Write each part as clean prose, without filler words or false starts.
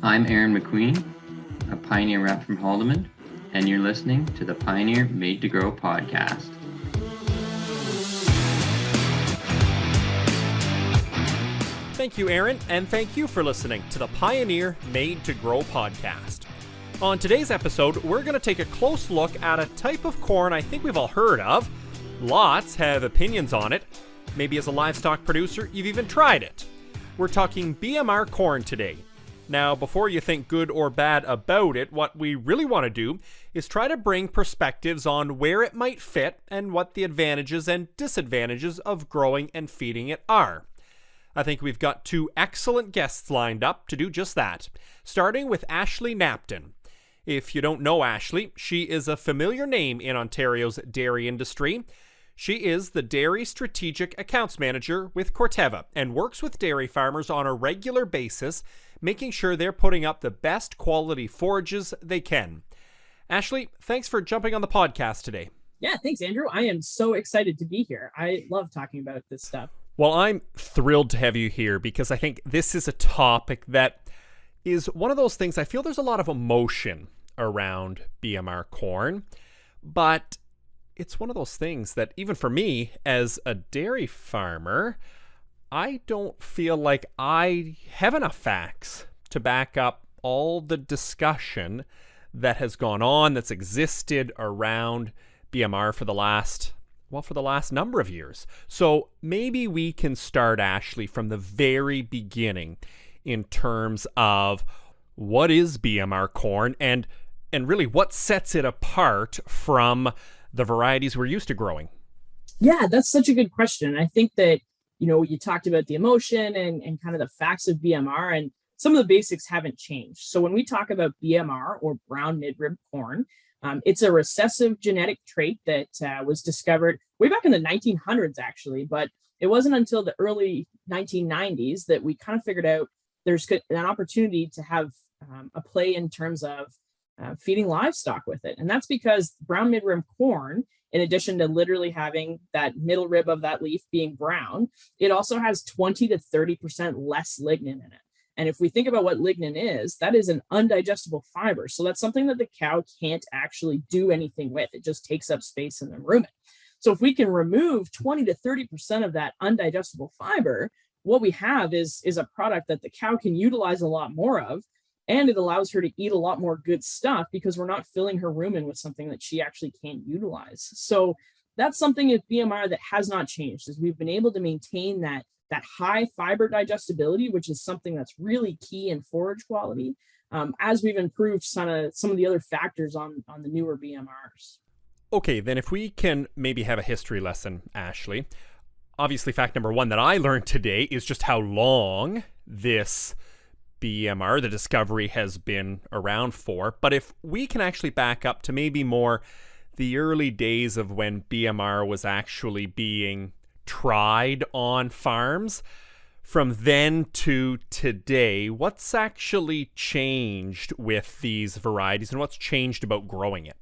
I'm Aaron McQueen, a Pioneer rep from Haldeman, and you're listening to the Pioneer Made to Grow podcast. Thank you, Aaron, and thank you for listening to the Pioneer Made to Grow podcast. On today's episode, we're going to take a close look at a type of corn I think we've all heard of. Lots have opinions on it. Maybe as a livestock producer, you've even tried it. We're talking BMR corn today. Now, before you think good or bad about it, what we really want to do is try to bring perspectives on where it might fit and what the advantages and disadvantages of growing and feeding it are. I think we've got two excellent guests lined up to do just that, starting with Ashley Knapton. If you don't know Ashley, she is a familiar name in Ontario's dairy industry. She is the Dairy Strategic Accounts Manager with Corteva and works with dairy farmers on a regular basis, making sure they're putting up the best quality forages they can. Ashley, thanks for jumping on the podcast today. Yeah, thanks, Andrew. I am so excited to be here. I love talking about this stuff. Well, I'm thrilled to have you here because I think this is a topic that is one of those things I feel there's a lot of emotion around BMR corn, but it's one of those things that even for me as a dairy farmer, I don't feel like I have enough facts to back up all the discussion that has gone on, that's existed around BMR for the last number of years. So maybe we can start, Ashley, from the very beginning in terms of what is BMR corn and really what sets it apart from the varieties we're used to growing. Yeah, that's such a good question. I think that, you talked about the emotion and kind of the facts of BMR, and some of the basics haven't changed. So when we talk about BMR, or brown midrib corn, it's a recessive genetic trait that was discovered way back in the 1900s, actually, but it wasn't until the early 1990s that we kind of figured out there's an opportunity to have a play in terms of feeding livestock with it. And that's because brown midrib corn, in addition to literally having that middle rib of that leaf being brown, it also has 20 to 30% less lignin in it. And if we think about what lignin is, that is an undigestible fiber. So that's something that the cow can't actually do anything with. It just takes up space in the rumen. So if we can remove 20 to 30% of that undigestible fiber, what we have is a product that the cow can utilize a lot more of. And it allows her to eat a lot more good stuff because we're not filling her rumen with something that she actually can't utilize. So that's something at BMR that has not changed, is we've been able to maintain that high fiber digestibility, which is something that's really key in forage quality, as we've improved some of the other factors on the newer BMRs. Okay, then if we can maybe have a history lesson, Ashley. Obviously, fact number one that I learned today is just how long this BMR, the discovery, has been around for. But if we can actually back up to maybe more the early days of when BMR was actually being tried on farms, from then to today, what's actually changed with these varieties and what's changed about growing it?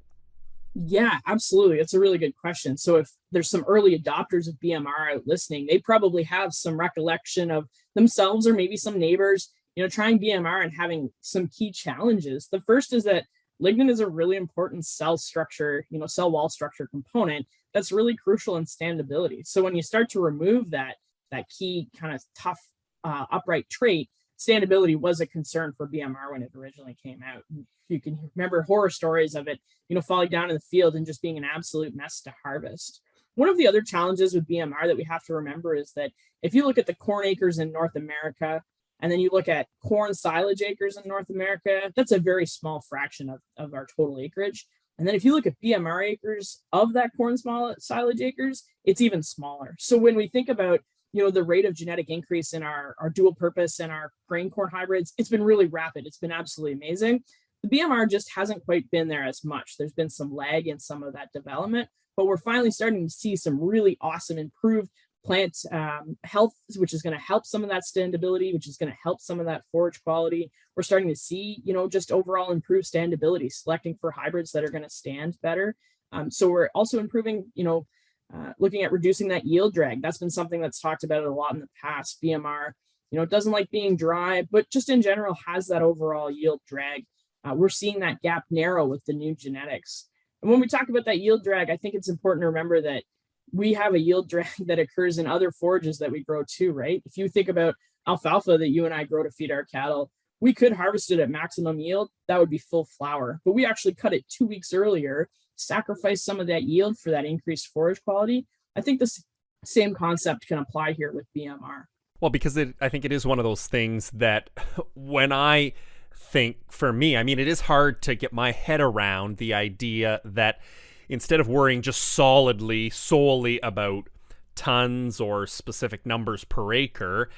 Yeah, absolutely. It's a really good question. So if there's some early adopters of BMR out listening, they probably have some recollection of themselves or maybe some neighbors trying BMR and having some key challenges. The first is that lignin is a really important cell structure, cell wall structure component that's really crucial in standability. So when you start to remove that key kind of tough upright trait, standability was a concern for BMR when it originally came out. You can remember horror stories of it, falling down in the field and just being an absolute mess to harvest. One of the other challenges with BMR that we have to remember is that if you look at the corn acres in North America, and then you look at corn silage acres in North America, that's a very small fraction of our total acreage. And then if you look at BMR acres of that corn silage acres, it's even smaller. So when we think about, the rate of genetic increase in our dual purpose and our grain corn hybrids, it's been really rapid. It's been absolutely amazing. The BMR just hasn't quite been there as much. There's been some lag in some of that development, but we're finally starting to see some really awesome improved plant health, which is going to help some of that standability, which is going to help some of that forage quality. We're starting to see, just overall improved standability, selecting for hybrids that are going to stand better. So we're also improving, looking at reducing that yield drag. That's been something that's talked about a lot in the past. BMR It doesn't like being dry, but just in general has that overall yield drag. We're seeing that gap narrow with the new genetics. And when we talk about that yield drag, I think it's important to remember that we have a yield drag that occurs in other forages that we grow too, right? If you think about alfalfa that you and I grow to feed our cattle, we could harvest it at maximum yield. That would be full flower, but we actually cut it 2 weeks earlier, sacrifice some of that yield for that increased forage quality. I think the same concept can apply here with BMR. Well, because I think it is one of those things that when I think, for me, I mean, it is hard to get my head around the idea that instead of worrying just solely about tons or specific numbers per acre,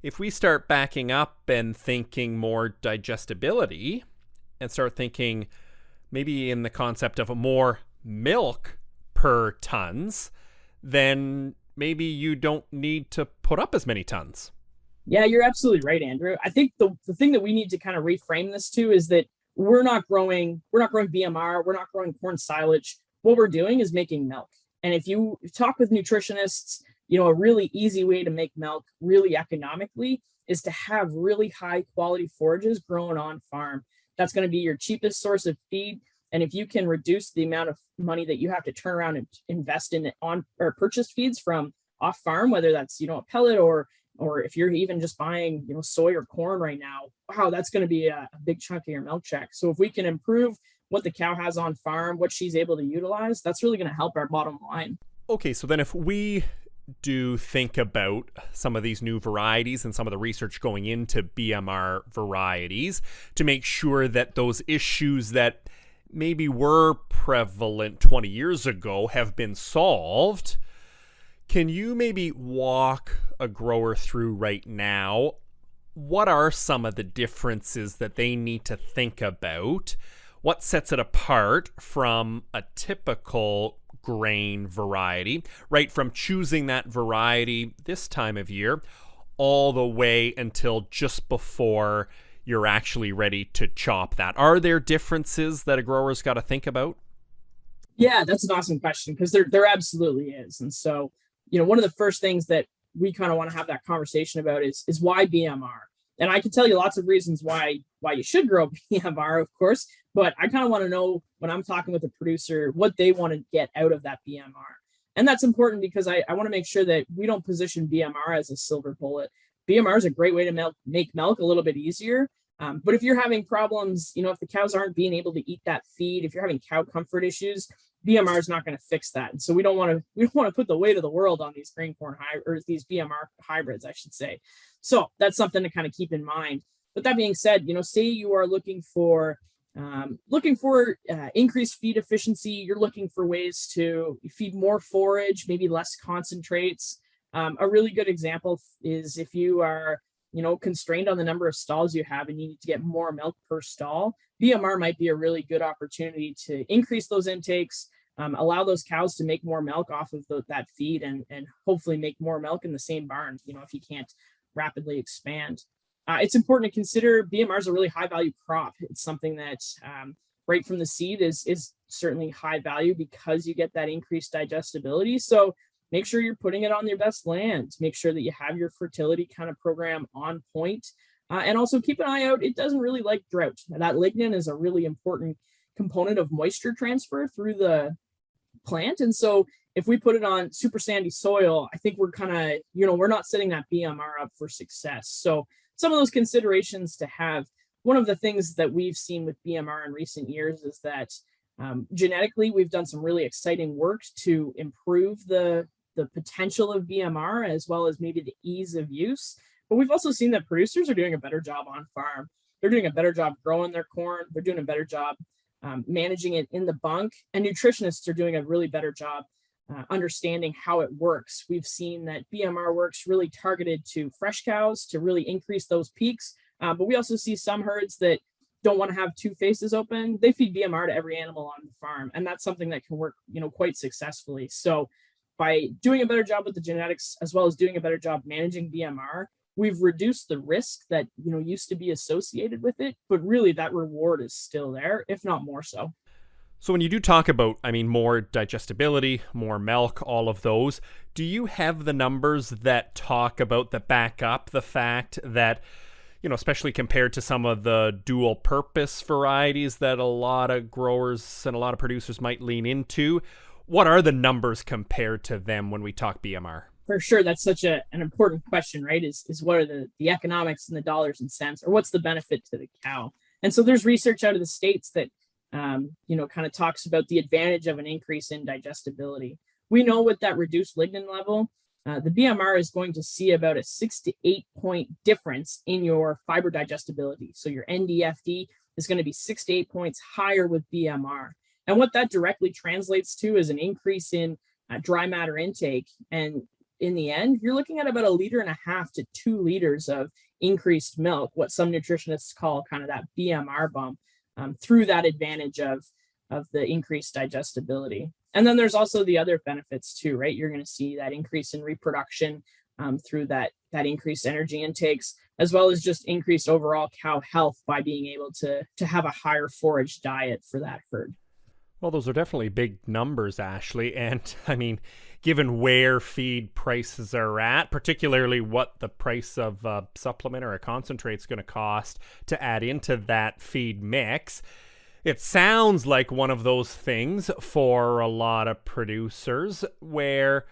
if we start backing up and thinking more digestibility and start thinking maybe in the concept of more milk per tons, then maybe you don't need to put up as many tons. Yeah, you're absolutely right, Andrew. I think the thing that we need to kind of reframe this to is that we're not growing BMR, we're not growing corn silage. What we're doing is making milk. And if you talk with nutritionists, a really easy way to make milk really economically is to have really high quality forages grown on farm. That's going to be your cheapest source of feed. And if you can reduce the amount of money that you have to turn around and invest in on or purchased feeds from off farm, whether that's, a pellet or if you're even just buying, soy or corn right now, wow, that's going to be a big chunk of your milk check. So if we can improve what the cow has on farm, what she's able to utilize, that's really going to help our bottom line. Okay, so then if we do think about some of these new varieties and some of the research going into BMR varieties to make sure that those issues that maybe were prevalent 20 years ago have been solved, can you maybe walk a grower through right now? What are some of the differences that they need to think about? What sets it apart from a typical grain variety, right from choosing that variety this time of year all the way until just before you're actually ready to chop that? Are there differences that a grower's got to think about? Yeah, that's an awesome question because there absolutely is. And so, one of the first things that we kind of want to have that conversation about is why BMR. And I can tell you lots of reasons why you should grow BMR, of course, but I kind of want to know when I'm talking with a producer what they want to get out of that BMR. And that's important because I want to make sure that we don't position BMR as a silver bullet. BMR is a great way to make milk a little bit easier. But if you're having problems, if the cows aren't being able to eat that feed, if you're having cow comfort issues, BMR is not going to fix that. And so we don't want to put the weight of the world on these grain corn or these BMR hybrids, I should say. So that's something to kind of keep in mind. But that being said, say you are looking for increased feed efficiency, you're looking for ways to feed more forage, maybe less concentrates. A really good example is if you are constrained on the number of stalls you have and you need to get more milk per stall, BMR might be a really good opportunity to increase those intakes, allow those cows to make more milk off of that feed and hopefully make more milk in the same barn, if you can't rapidly expand. It's important to consider BMR is a really high value crop. It's something that right from the seed is certainly high value because you get that increased digestibility. So make sure you're putting it on your best land. Make sure that you have your fertility kind of program on point. And also keep an eye out. It doesn't really like drought. That lignin is a really important component of moisture transfer through the plant. And so if we put it on super sandy soil, I think we're kind of, we're not setting that BMR up for success. So some of those considerations to have. One of the things that we've seen with BMR in recent years is that genetically, we've done some really exciting work to improve the potential of BMR as well as maybe the ease of use. But we've also seen that producers are doing a better job on farm. They're doing a better job growing their corn. They're doing a better job managing it in the bunk. And nutritionists are doing a really better job understanding how it works. We've seen that BMR works really targeted to fresh cows to really increase those peaks. But we also see some herds that don't want to have two faces open. They feed BMR to every animal on the farm. And that's something that can work, quite successfully. So by doing a better job with the genetics, as well as doing a better job managing BMR, we've reduced the risk that, used to be associated with it, but really that reward is still there, if not more so. So when you do talk about, more digestibility, more milk, all of those, do you have the numbers that back up the fact that, especially compared to some of the dual purpose varieties that a lot of growers and a lot of producers might lean into, what are the numbers compared to them when we talk BMR? For sure, that's such an important question, right? Is what are the economics and the dollars and cents, or what's the benefit to the cow? And so there's research out of the States that kind of talks about the advantage of an increase in digestibility. We know with that reduced lignin level, the BMR is going to see about a 6 to 8 point difference in your fiber digestibility. So your NDFD is going to be 6 to 8 points higher with BMR. And what that directly translates to is an increase in dry matter intake. And in the end, you're looking at about 1.5 liters to 2 liters of increased milk, what some nutritionists call kind of that BMR bump, through that advantage of the increased digestibility. And then there's also the other benefits too, right? You're going to see that increase in reproduction through that increased energy intakes, as well as just increased overall cow health by being able to have a higher forage diet for that herd. Well, those are definitely big numbers, Ashley. And given where feed prices are at, particularly what the price of a supplement or a concentrate is going to cost to add into that feed mix, it sounds like one of those things for a lot of producers where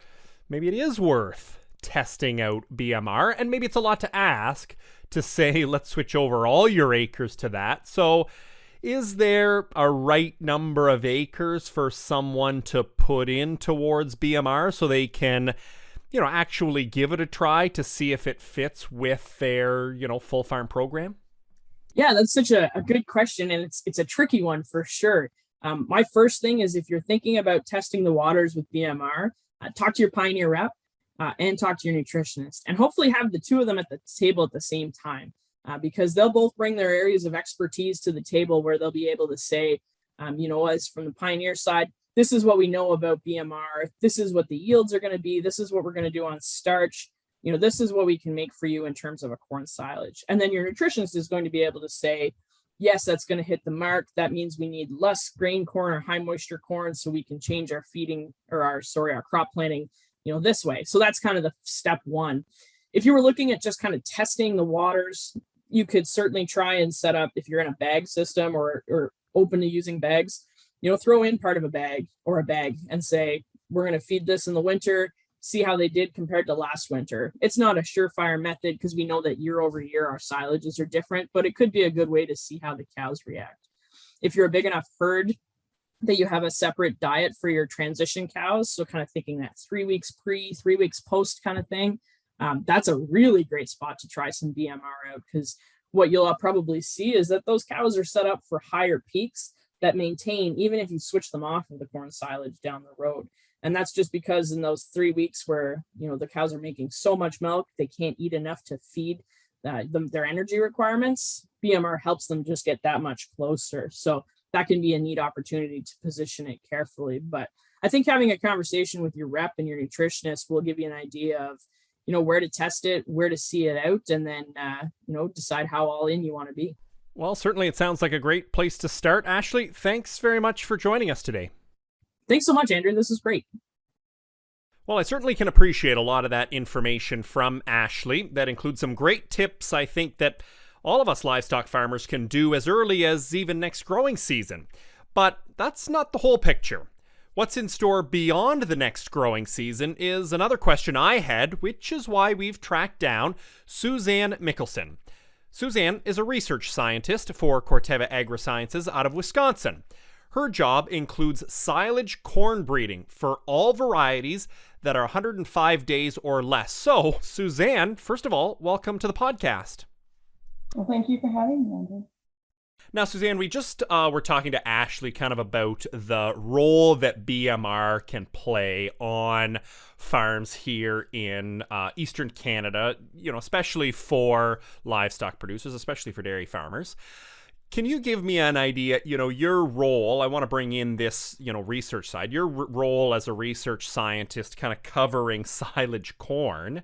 maybe it is worth testing out BMR, and maybe it's a lot to ask to say, let's switch over all your acres to that. So is there a right number of acres for someone to put in towards BMR so they can, actually give it a try to see if it fits with their, full farm program? Yeah, that's such a good question, and it's a tricky one for sure. My first thing is, if you're thinking about testing the waters with BMR, talk to your Pioneer rep and talk to your nutritionist, and hopefully have the two of them at the table at the same time. Because they'll both bring their areas of expertise to the table, where they'll be able to say, as from the Pioneer side, this is what we know about BMR. This is what the yields are going to be. This is what we're going to do on starch. This is what we can make for you in terms of a corn silage. And then your nutritionist is going to be able to say, yes, that's going to hit the mark. That means we need less grain corn or high moisture corn, so we can change our feeding or our crop planting, this way. So that's kind of the step one. If you were looking at just kind of testing the waters, you could certainly try and set up, if you're in a bag system or open to using bags, throw in part of a bag and say, we're going to feed this in the winter, see how they did compared to last winter. It's not a surefire method because we know that year over year our silages are different, but it could be a good way to see how the cows react. If you're a big enough herd that you have a separate diet for your transition cows, so kind of thinking that 3 weeks pre, 3 weeks post kind of thing, that's a really great spot to try some BMR out, because what you'll probably see is that those cows are set up for higher peaks that maintain even if you switch them off of the corn silage down the road. And that's just because in those 3 weeks where, the cows are making so much milk, they can't eat enough to feed their energy requirements. BMR helps them just get that much closer. So that can be a neat opportunity to position it carefully. But I think having a conversation with your rep and your nutritionist will give you an idea of, where to test it, where to see it out, and then, decide how all in you want to be. Well, certainly it sounds like a great place to start. Ashley, thanks very much for joining us today. Thanks so much, Andrew. This is great. Well, I certainly can appreciate a lot of that information from Ashley. That includes some great tips, I think, that all of us livestock farmers can do as early as even next growing season. But that's not the whole picture. What's in store beyond the next growing season is another question I had, which is why we've tracked down Suzanne Mickelson. Suzanne is a research scientist for Corteva Agrisciences out of Wisconsin. Her job includes silage corn breeding for all varieties that are 105 days or less. So, Suzanne, first of all, welcome to the podcast. Well, thank you for having me, Andrew. Now, Suzanne, we just were talking to Ashley kind of about the role that BMR can play on farms here in Eastern Canada, especially for livestock producers, especially for dairy farmers. Can you give me an idea, your role? I want to bring in this, research side, your role as a research scientist kind of covering silage corn.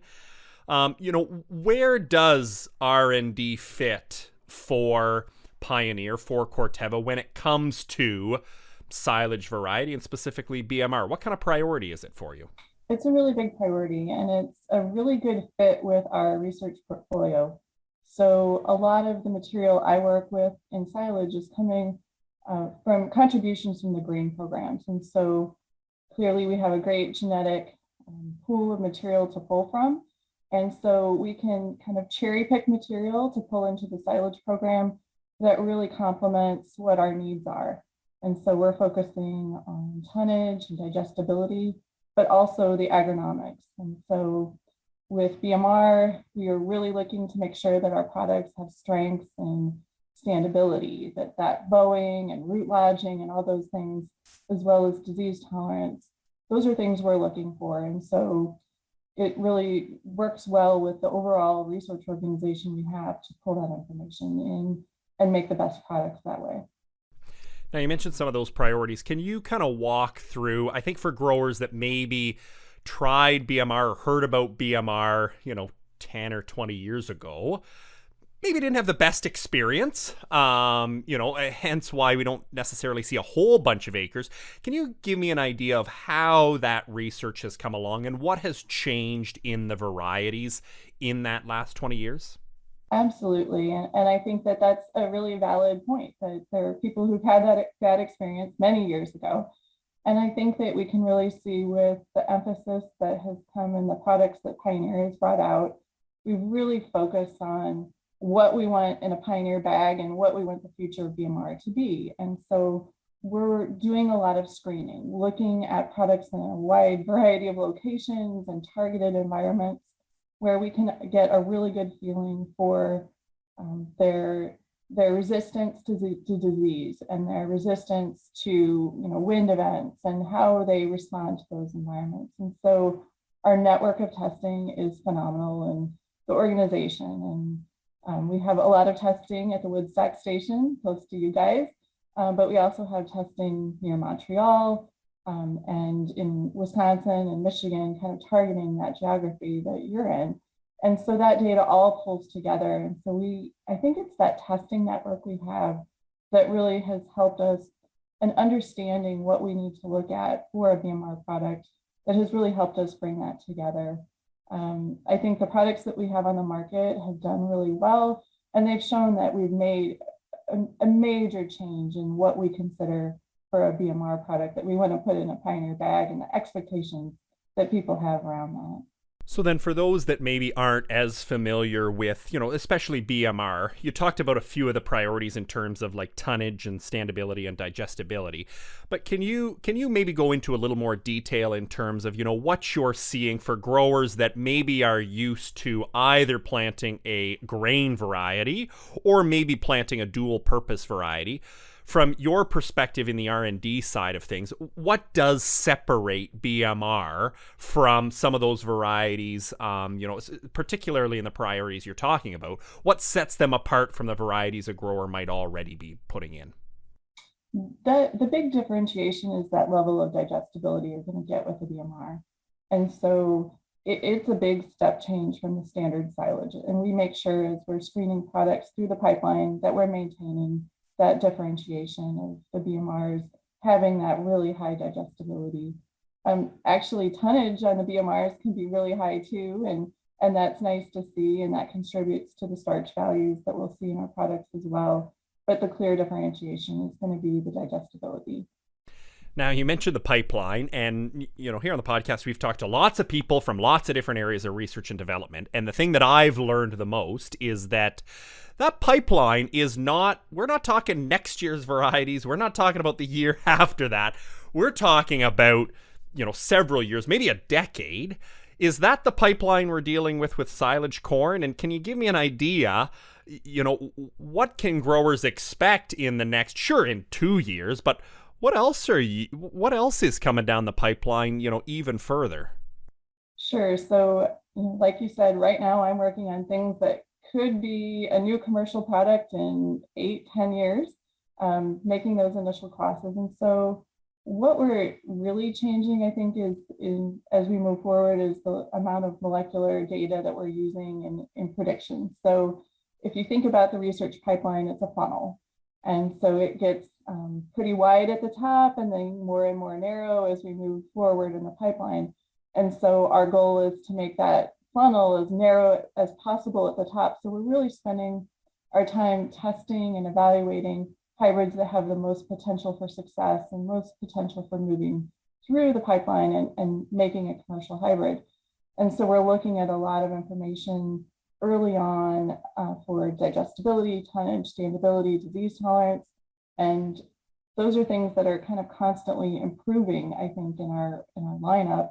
Where does R&D fit for Pioneer, for Corteva when it comes to silage variety and specifically BMR? What kind of priority is it for you? It's a really big priority, and it's a really good fit with our research portfolio. So a lot of the material I work with in silage is coming from contributions from the grain programs. And so clearly we have a great genetic pool of material to pull from. And so we can kind of cherry pick material to pull into the silage program that really complements what our needs are. And so we're focusing on tonnage and digestibility, but also the agronomics. And so with BMR, we are really looking to make sure that our products have strengths and standability, that bowing and root lodging and all those things, as well as disease tolerance, those are things we're looking for. And so it really works well with the overall research organization we have to pull that information in and make the best products that way. Now, you mentioned some of those priorities. Can you kind of walk through, I think for growers that maybe tried BMR or heard about BMR, 10 or 20 years ago, maybe didn't have the best experience, hence why we don't necessarily see a whole bunch of acres. Can you give me an idea of how that research has come along and what has changed in the varieties in that last 20 years? Absolutely. And I think that that's a really valid point, that there are people who've had that experience many years ago. And I think that we can really see with the emphasis that has come in the products that Pioneer has brought out, we've really focused on what we want in a Pioneer bag and what we want the future of BMR to be. And so we're doing a lot of screening, looking at products in a wide variety of locations and targeted environments where we can get a really good feeling for their resistance to disease and their resistance to wind events and how they respond to those environments. And so our network of testing is phenomenal, and the organization. And we have a lot of testing at the Woodstock station close to you guys, but we also have testing near Montreal, and in Wisconsin and Michigan, kind of targeting that geography that you're in. And so that data all pulls together. And so I think it's that testing network we have that really has helped us in understanding what we need to look at for a BMR product that has really helped us bring that together. I think the products that we have on the market have done really well, and they've shown that we've made a major change in what we consider for a BMR product that we want to put in a Pioneer bag and the expectations that people have around that. So then for those that maybe aren't as familiar with, especially BMR, you talked about a few of the priorities in terms of like tonnage and standability and digestibility. But can you maybe go into a little more detail in terms of, what you're seeing for growers that maybe are used to either planting a grain variety or maybe planting a dual purpose variety? From your perspective in the R&D side of things, what does separate BMR from some of those varieties, particularly in the priorities you're talking about? What sets them apart from the varieties a grower might already be putting in? The big differentiation is that level of digestibility you're going to get with the BMR. And so it's a big step change from the standard silage. And we make sure as we're screening products through the pipeline that we're maintaining that differentiation of the BMRs, having that really high digestibility. Actually, tonnage on the BMRs can be really high too, and that's nice to see, and that contributes to the starch values that we'll see in our products as well. But the clear differentiation is going to be the digestibility. Now, you mentioned the pipeline, and here on the podcast, we've talked to lots of people from lots of different areas of research and development. And the thing that I've learned the most is that pipeline is we're not talking next year's varieties. We're not talking about the year after that. We're talking about, several years, maybe a decade. Is that the pipeline we're dealing with silage corn? And can you give me an idea, what can growers expect in the next, sure, in 2 years, but what else is coming down the pipeline, even further? Sure. So, like you said, right now I'm working on things that could be a new commercial product in 8-10 years, making those initial crosses. And so what we're really changing, I think, is as we move forward is the amount of molecular data that we're using in predictions. So if you think about the research pipeline, it's a funnel. And so it gets pretty wide at the top and then more and more narrow as we move forward in the pipeline. And so our goal is to make that funnel as narrow as possible at the top. So we're really spending our time testing and evaluating hybrids that have the most potential for success and most potential for moving through the pipeline and making a commercial hybrid. And so we're looking at a lot of information early on for digestibility, tonnage, standability, disease tolerance. And those are things that are kind of constantly improving, I think, in our lineup.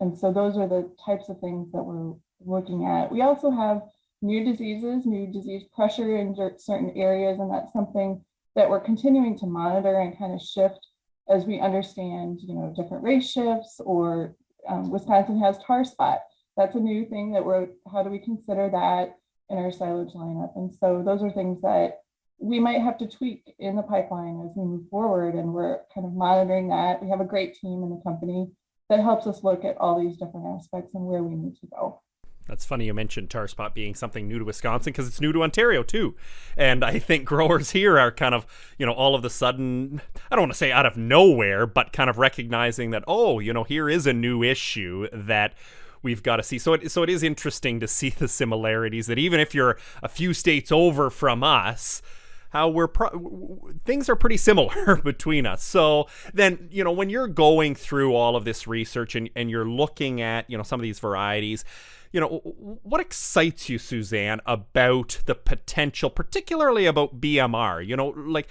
And so those are the types of things that we're looking at. We also have new disease pressure in certain areas, and that's something that we're continuing to monitor and kind of shift as we understand, different race shifts, or Wisconsin has tar spot. That's a new thing that how do we consider that in our silage lineup? And so those are things that we might have to tweak in the pipeline as we move forward, and we're kind of monitoring that. We have a great team in the company that helps us look at all these different aspects and where we need to go. That's funny you mentioned tar spot being something new to Wisconsin, because it's new to Ontario too. And I think growers here are kind of, all of a sudden, I don't want to say out of nowhere, but kind of recognizing that, here is a new issue that we've got to see. So it is interesting to see the similarities, that even if you're a few states over from us, how things are pretty similar between us. So then, when you're going through all of this research and you're looking at, some of these varieties, what excites you, Suzanne, about the potential, particularly about BMR?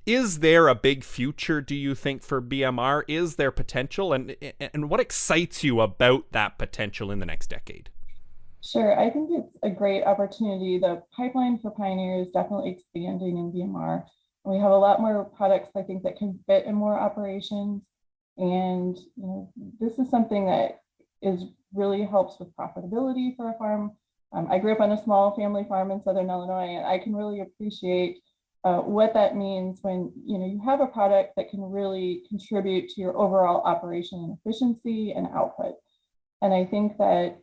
Is there a big future, do you think, for BMR? Is there potential? And what excites you about that potential in the next decade? Sure. I think it's a great opportunity. The pipeline for Pioneer is definitely expanding in BMR. We have a lot more products, I think, that can fit in more operations. And this is something that really helps with profitability for a farm. I grew up on a small family farm in Southern Illinois, and I can really appreciate what that means when you have a product that can really contribute to your overall operation and efficiency and output. And I think that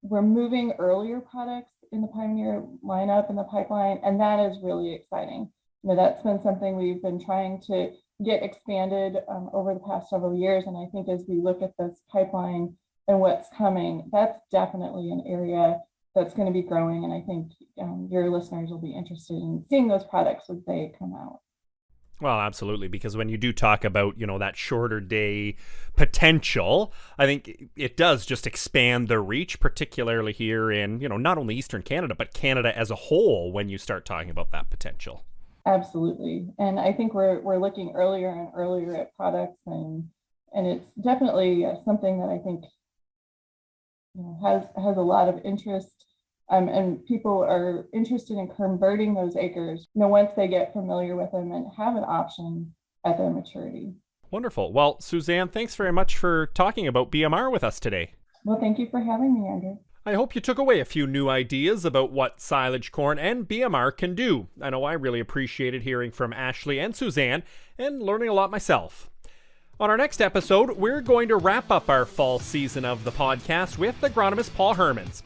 we're moving earlier products in the Pioneer lineup in the pipeline, and that is really exciting. That's been something we've been trying to get expanded over the past several years. And I think as we look at this pipeline and what's coming, that's definitely an area that's going to be growing. And I think your listeners will be interested in seeing those products as they come out. Well, absolutely, because when you do talk about, that shorter day potential, I think it does just expand the reach, particularly here in, not only Eastern Canada, but Canada as a whole, when you start talking about that potential. Absolutely. And I think we're looking earlier and earlier at products, and it's definitely something that I think has a lot of interest. And people are interested in converting those acres, once they get familiar with them and have an option at their maturity. Wonderful. Well, Suzanne, thanks very much for talking about BMR with us today. Well, thank you for having me, Andrew. I hope you took away a few new ideas about what silage corn and BMR can do. I know I really appreciated hearing from Ashley and Suzanne and learning a lot myself. On our next episode, we're going to wrap up our fall season of the podcast with agronomist Paul Hermans.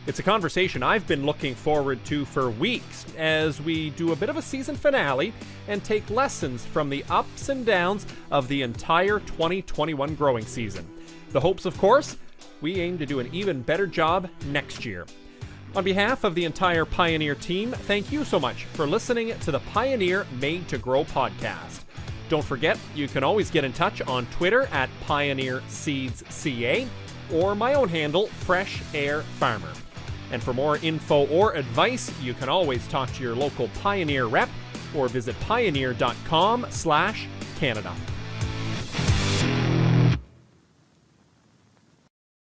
It's a conversation I've been looking forward to for weeks as we do a bit of a season finale and take lessons from the ups and downs of the entire 2021 growing season. The hopes, of course, we aim to do an even better job next year. On behalf of the entire Pioneer team, thank you so much for listening to the Pioneer Made to Grow podcast. Don't forget, you can always get in touch on Twitter at PioneerSeedsCA or my own handle, Fresh Air Farmer. And for more info or advice, you can always talk to your local Pioneer rep or visit pioneer.com/Canada.